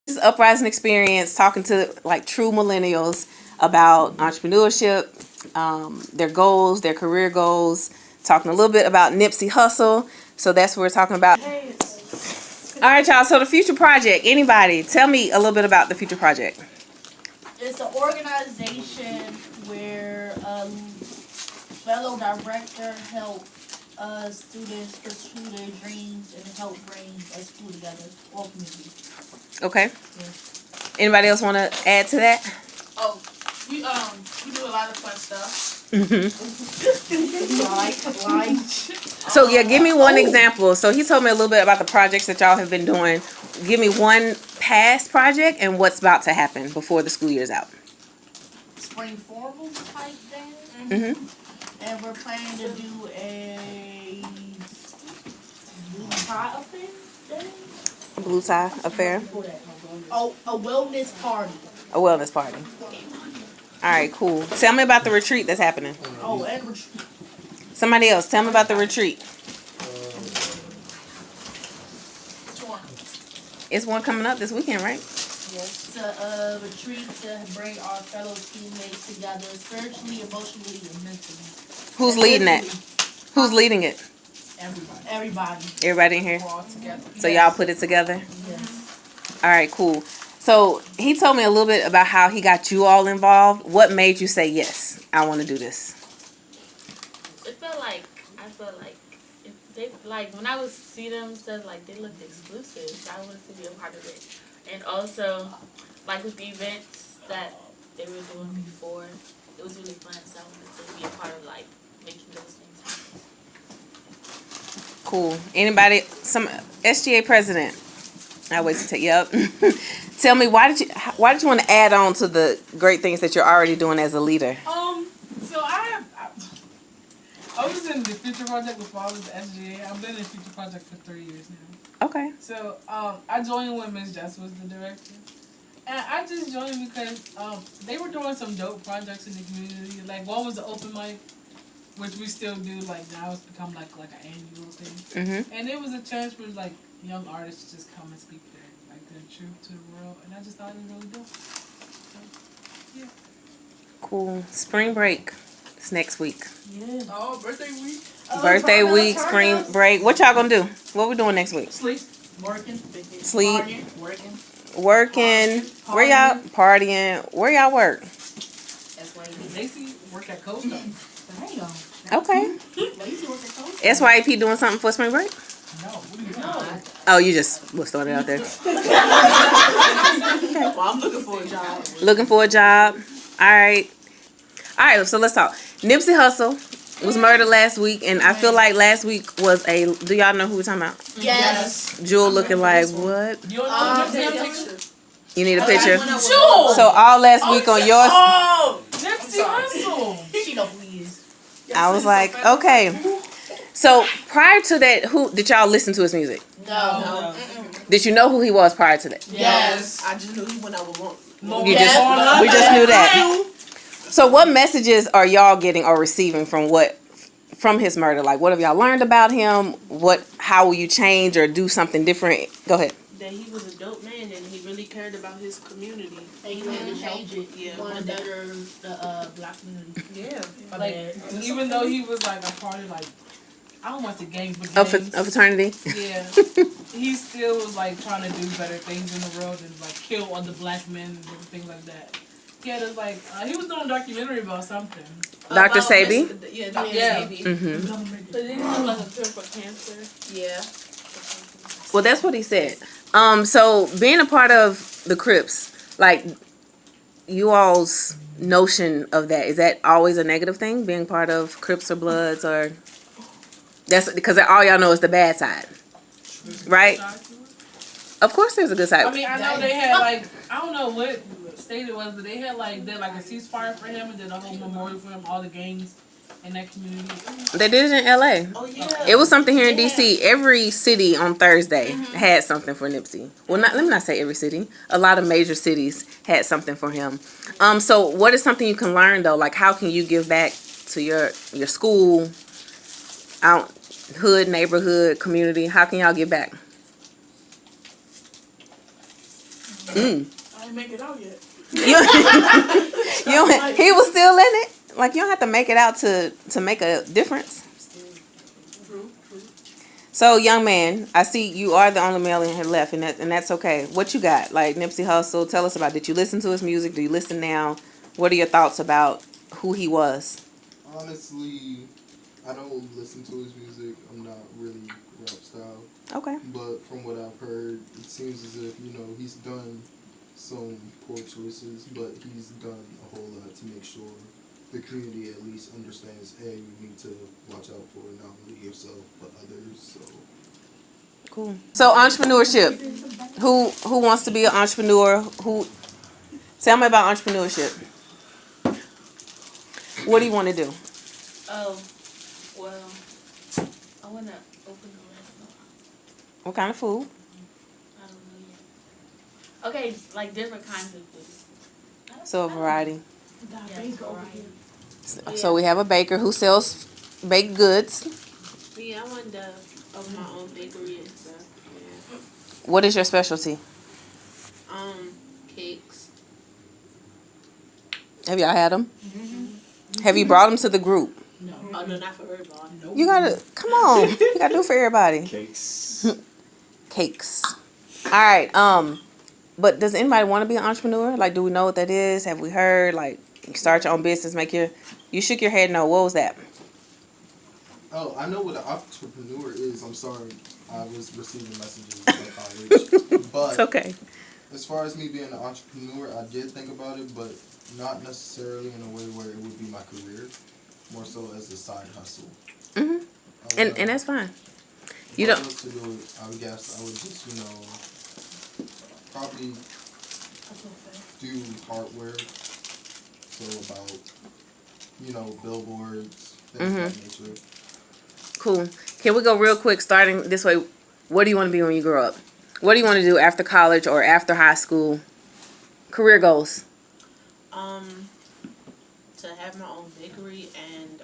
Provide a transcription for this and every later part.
This is Uprising Experience, talking to like true millennials about entrepreneurship, their goals, their career goals, talking a little bit about Nipsey Hussle. So that's what we're talking about. All right, y'all. So the future project, anybody, tell me a little bit about the future project. It's an organization where a fellow director helps students pursue their dreams and help bring a school together, all community. Okay. Anybody else want to add to that? Oh, we do a lot of fun stuff. So yeah, give me one example. So he told me a little bit about the projects that y'all have been doing. Give me one past project and what's about to happen before the school year's out. Spring formal type thing. Mm-hmm. And we're planning to do a blue tie affair. Blue tie affair. Oh, a wellness party. A wellness party. All right, cool. Tell me about the retreat that's happening. Oh, and Somebody else, tell me about the retreat. It's one coming up this weekend, right? yes, it's a retreat to bring our fellow teammates together spiritually, emotionally, and mentally. Who's leading that? Who's leading it? Everybody. Everybody in here? We're all together. So y'all put it together? Yes. All right, cool. So he told me a little bit about how he got you all involved. What made you say, yes, I want to do this? I felt like if they like when I would see them said like they looked exclusive. So I wanted to be a part of it, and also like with the events that they were doing before, it was really fun. So I wanted to be a part of like making those things happen. Cool. Anybody? Some SGA president. I wait to take you up. Tell me why did you want to add on to the great things that you're already doing as a leader? So I was in the Future Project before I was the SGA. I've been in the Future Project for 3 years now. Okay. So I joined when Ms. Jess was the director. And I just joined because they were doing some dope projects in the community. Like one was the open mic, which we still do. Like now it's become like an annual thing. Mm-hmm. And it was a chance for like young artists to just come and speak their truth to the world. And I just thought it was really dope. So, yeah. Cool. Spring break. It's next week. Yeah. Oh, birthday week. Birthday week, spring break. What y'all gonna do? What we doing next week? Sleep. Working. Sleep. Working. Working. Where y'all partying? Where y'all work? That's why Lacey work at Costa. Damn. Okay. Lazy work at home. SYP doing something for spring break? No, what do you No. Oh, you just was throwing it out there. Well, I'm looking for a job. Looking for a job. All right. So let's talk. Nipsey Hussle was murdered last week, and I feel like last week was a. Do y'all know who we're talking about? Yes. Jewel looking like what? You don't know Take a Nipsey picture. You need a picture. Jewel! So all last week on yours, Oh, Nipsey Hussle. She know who he is. I was like, okay. So prior to that, who did y'all listen to his music? No. Did you know who he was prior to that? Yes. I just knew he went out with one. We just knew that. So what messages are y'all getting or receiving from his murder? Like what have y'all learned about him? How will you change or do something different? Go ahead. That he was a dope man and he really cared about his community. And he wanted to change it. Yeah. He wanted to better the black community. Yeah. Like, even though he was like a part of like, I don't want to gangs, but A gangs. fraternity. Yeah. He still was like trying to do better things in the world and like kill other black men and different things like that. He had like he was doing a documentary about something. Dr. Sabi? Yeah, Dr. Yeah. Sabi. Mm-hmm. But then he was like a cure for cancer. Yeah. Well, that's what he said. So being a part of the Crips, like you all's notion of that, is that always a negative thing? Being part of Crips or Bloods, or that's because all y'all know is the bad side, right? Of course, there's a good side. I mean, I know they had like I don't know what state it was, but they had like a ceasefire for him and then a whole memorial for him. All the gangs in that community. They did it in LA. Oh, yeah. It was something here in DC. Every city on Thursday had something for Nipsey. Well, let me not say every city. A lot of major cities had something for him. So what is something you can learn though? Like how can you give back to your school, hood, neighborhood, community? How can y'all give back? I ain't make it out yet. He was still in it. Like, you don't have to make it out to make a difference. True. So, young man, I see you are the only male in here left, and that's okay. What you got? Like, Nipsey Hussle, tell us about. Did you listen to his music? Do you listen now? What are your thoughts about who he was? Honestly, I don't listen to his music. I'm not really rap style. Okay. But from what I've heard, it seems as if, he's done some poor choices, but he's done a whole lot to make sure the community at least understands, hey, you need to watch out for not only yourself, but others, so. Cool. So, entrepreneurship. Who wants to be an entrepreneur? Tell me about entrepreneurship. What do you want to do? Oh, well, I want to open a restaurant. What kind of food? I don't know yet. Okay, like different kinds of food. So, a variety. Got Yeah, baker over variety. here. So, we have a baker who sells baked goods. Yeah, I wanted to open my own bakery and stuff. Yeah. What is your specialty? Cakes. Have y'all had them? Have you brought them to the group? No. Oh, no, not for everybody. Nope. You gotta, come on. You gotta do it for everybody. Cakes. Cakes. All right. But does anybody want to be an entrepreneur? Like, do we know what that is? Have we heard? Like, you start your own business, you shook your head no. What was that? Oh, I know what an entrepreneur is. I'm sorry. I was receiving messages in college. But It's okay. as far as me being an entrepreneur, I did think about it, but not necessarily in a way where it would be my career. More so as a side hustle. Hmm. And that's fine. If You I don't. was to do it, I would guess I would just, probably do hardware. So about, billboards, things of that nature. Cool. Can we go real quick, starting this way? What do you want to be when you grow up? What do you want to do after college or after high school? Career goals. To have my own bakery and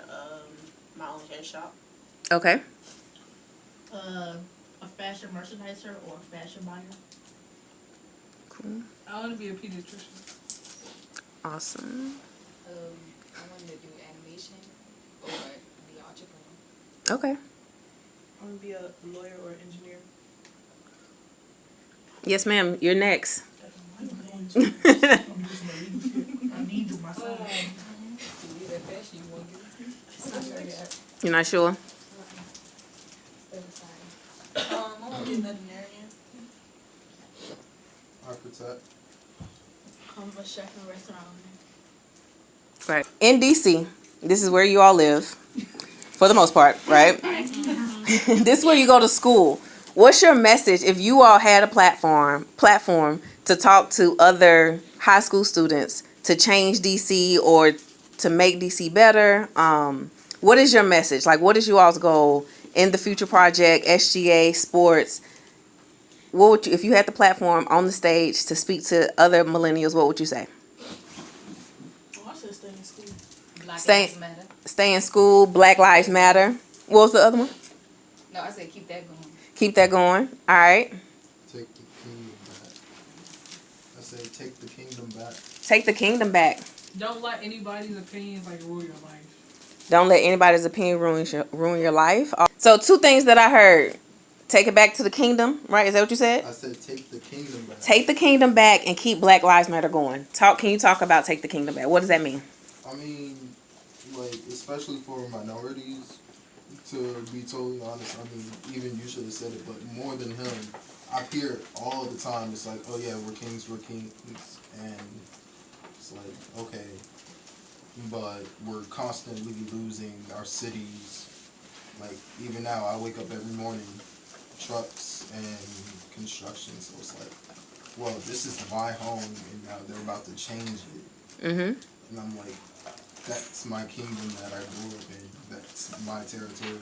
my own hair shop. Okay. A fashion merchandiser or a fashion buyer. Cool. I want to be a pediatrician. Awesome. I wanted to do animation or be an entrepreneur. Okay. I want to be a lawyer or engineer. Yes, ma'am. You're next. I need you myself. You're not sure? I want to be a veterinarian. Architect. I'm a chef and restaurant owner. Right. In DC, this is where you all live, for the most part, right? This is where you go to school. What's your message if you all had a platform to talk to other high school students to change DC or to make DC better? What is your message? Like, what is you all's goal in the future project, SGA, sports? What would you, if you had the platform on the stage to speak to other millennials, what would you say? Oh, I said stay in school. Black Stay- Lives Matter. Stay in school, Black Lives Matter. What was the other one? No, I said keep that going. Keep that going. All right. Take the kingdom back. I say take the kingdom back. Take the kingdom back. Don't let anybody's opinions rule your life. Don't let anybody's opinion ruin your life. So 2 things that I heard. Take it back to the kingdom, right? Is that what you said? I said take the kingdom back. Take the kingdom back and keep Black Lives Matter going. Can you talk about take the kingdom back? What does that mean? I mean, especially for minorities, to be totally honest, I mean, even Yusha has said it, but more than him, I hear it all the time. It's like, oh yeah, we're kings, and it's like, okay, but we're constantly losing our cities. Like, even now, I wake up every morning, trucks and construction, so it's like, well, this is my home, and now they're about to change it. Mm-hmm. And I'm like, that's my kingdom that I grew up in. That's my territory.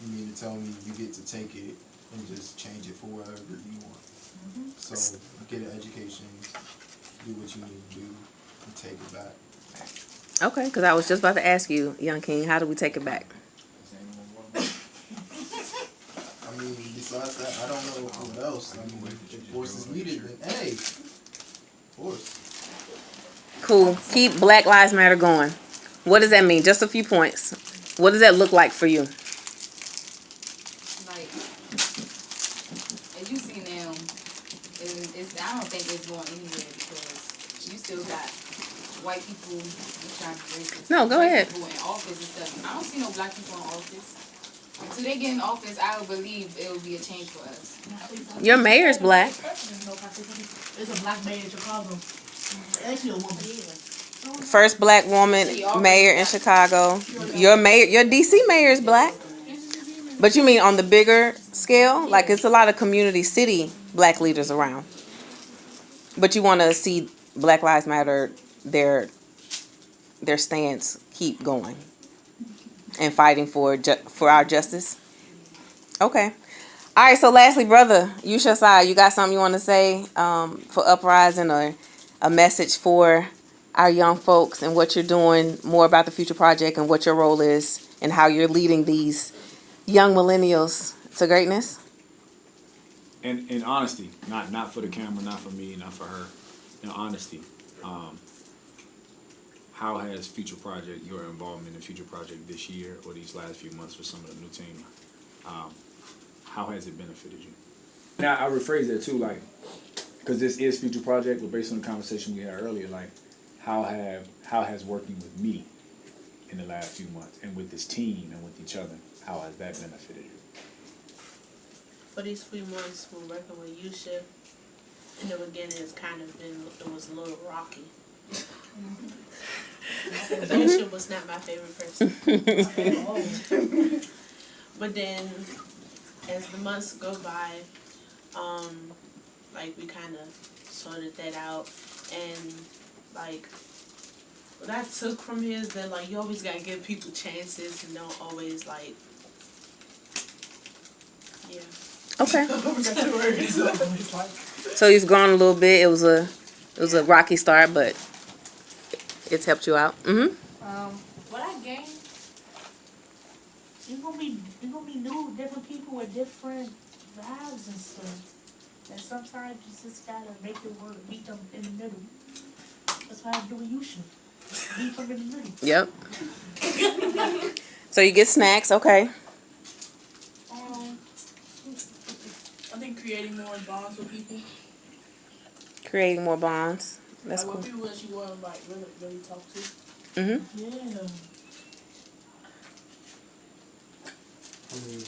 You mean to tell me you get to take it and just change it for whatever you want? So get an education, do what you need to do, and take it back. Okay, because I was just about to ask you, Young King, how do we take it back? I mean, besides that, I don't know what else. I mean, if force is needed, then hey, force. Cool. Keep Black Lives Matter going. What does that mean? Just a few points. What does that look like for you? Like, as you see now, I don't think it's going anywhere because you still got white people trying to be racist. No, go ahead. People in office and stuff. I don't see no black people in office. Until they get in office, I would believe it will be a change for us. Your mayor's black. There's a black mayor in Chicago. Actually, a woman. First black woman mayor in Chicago. Your DC mayor is black. But you mean on the bigger scale? Like it's a lot of community city black leaders around. But you want to see Black Lives Matter, their stance keep going and fighting for our justice. Okay. All right. So lastly, brother Yusha Assad, you got something you want to say for Uprising or a message for our young folks and what you're doing, more about the Future Project and what your role is and how you're leading these young millennials to greatness? And in honesty, not for the camera, not for me, not for her. In honesty, how has Future Project, your involvement in Future Project this year or these last few months for some of the new team, how has it benefited you? Now I rephrase that too, like, because this is Future Project, but based on the conversation we had earlier, like, how has working with me in the last few months and with this team and with each other, how has that benefited you? For these 3 months, we're working with Yusha. In the beginning, it was a little rocky. Yusha was not my favorite person. But then, as the months go by, like we kind of sorted that out, and like what I took from here is that like you always gotta give people chances and don't always like, yeah. Okay. So you've grown a little bit. It was a rocky start, but it's helped you out. Mm-hmm. What I gained, you're gonna be new, different people with different vibes and stuff. And sometimes you just gotta make it work, meet them in the middle. That's why I do what you should. Meet them in the middle. Yep. So you get snacks, okay. I think creating more bonds with people. Creating more bonds. That's like cool. with people that you want to like really talk to. Mm-hmm. Yeah. I mean,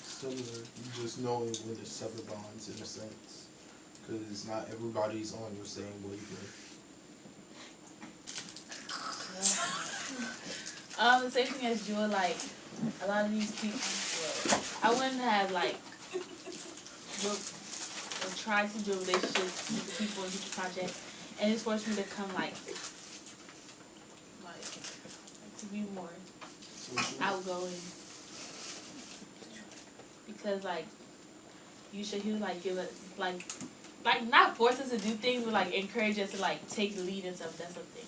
similar, just knowing when to sever bonds in a sense, because not everybody's on your same wavelength. The same thing as Jewel, like, a lot of these people, I wouldn't have, like, tried to build relationships with the people in Future Project, and it's forced me to come, like, to be more outgoing. Because, like, he would, like, give us, like, not force us to do things, but, like, encourage us to, like, take the lead and stuff, that's something.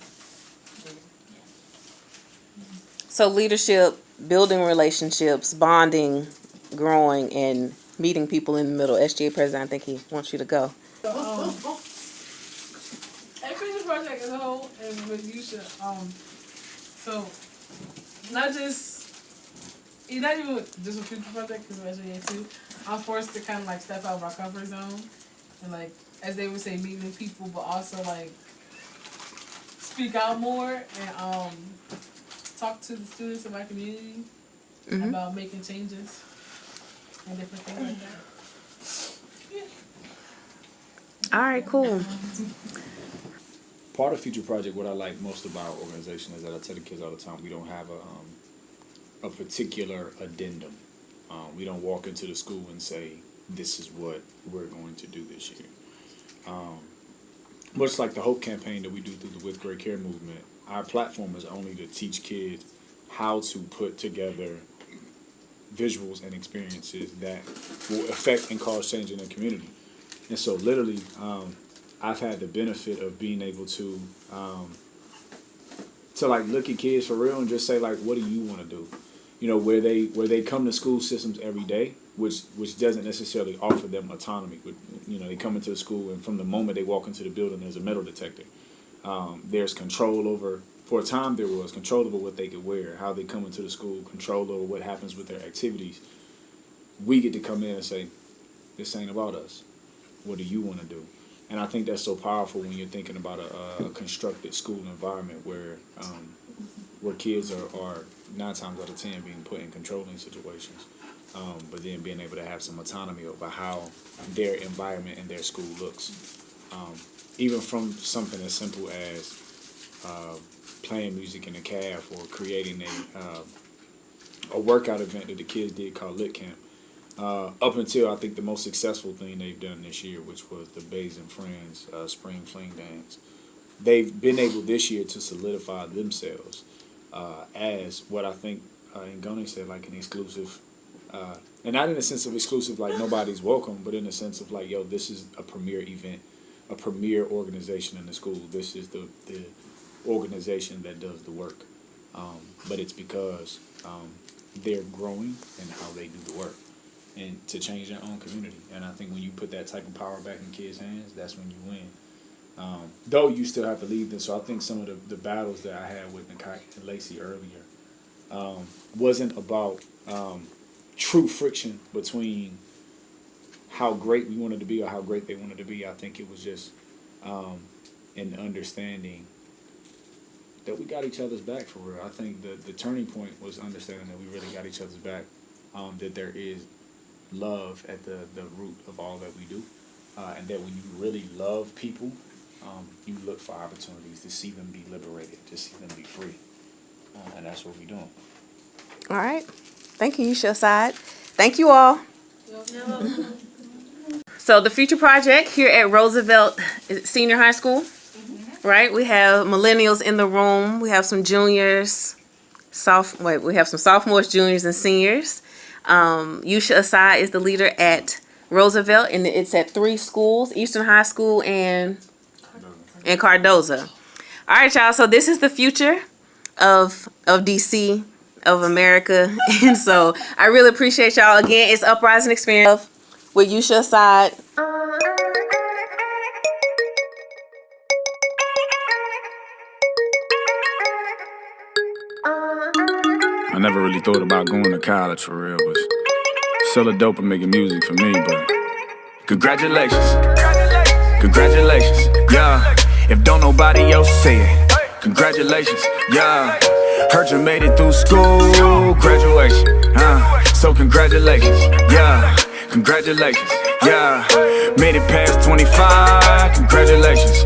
So leadership, building relationships, bonding, growing, and meeting people in the middle. SGA president, I think he wants you to go. At Future Project as a whole, and with Yusha, so not even just with Future Project, because with SGA too, I'm forced to kind of like step out of my comfort zone and like, as they would say, meet new people, but also like speak out more and talk to the students in my community about making changes and different things like that. Yeah. All right, cool. Part of Future Project, what I like most about our organization is that I tell the kids all the time, we don't have a particular addendum. We don't walk into the school and say, this is what we're going to do this year. Much like the Hope campaign that we do through the With Great Care movement, our platform is only to teach kids how to put together visuals and experiences that will affect and cause change in their community. And so literally, I've had the benefit of being able to like look at kids for real and just say like, what do you want to do? You know, where they come to school systems every day, which doesn't necessarily offer them autonomy. They come into the school, and from the moment they walk into the building, there's a metal detector. There's control over, for a time there was control over what they could wear, how they come into the school, control over what happens with their activities. We get to come in and say, this ain't about us. What do you want to do? And I think that's so powerful when you're thinking about a constructed school environment where kids are 9 times out of 10 being put in controlling situations, but then being able to have some autonomy over how their environment and their school looks. Even from something as simple as playing music in a caf or creating a workout event that the kids did called Lit Camp. Up until I think the most successful thing they've done this year, which was the Bays and Friends Spring Fling Dance. They've been able this year to solidify themselves as what I think Ngoni said, like an exclusive, and not in the sense of exclusive like nobody's welcome, but in the sense of like, yo, this is a premier event, a premier organization in the school. This is the organization that does the work, but it's because they're growing and how they do the work. And to change their own community. And I think when you put that type of power back in kids' hands, that's when you win. Though you still have to lead them. So I think some of the battles that I had with Nakai and Lacey earlier wasn't about true friction between how great we wanted to be or how great they wanted to be. I think it was just an understanding that we got each other's back for real. I think the turning point was understanding that we really got each other's back, that there is love at the root of all that we do, and that when you really love people, you look for opportunities to see them be liberated, to see them be free, and that's what we're doing. All right. Thank you, Yusha, Assad. Thank you all. So the future project here at Roosevelt Senior High School, right? We have millennials in the room. We have some juniors, we have some sophomores, juniors, and seniors. Yusha Assad is the leader at Roosevelt, and it's at 3 schools: Eastern High School and Cardozo. All right, y'all. So this is the future of DC, of America, and so I really appreciate y'all. Again, it's Uprising Experience with Yusha Assad. I never really thought about going to college for real, but selling dope and making music for me, but congratulations, yeah. If don't nobody else say it, congratulations, yeah. Heard you made it through school, graduation, so congratulations, yeah. Congratulations, yeah. Made it past 25, congratulations,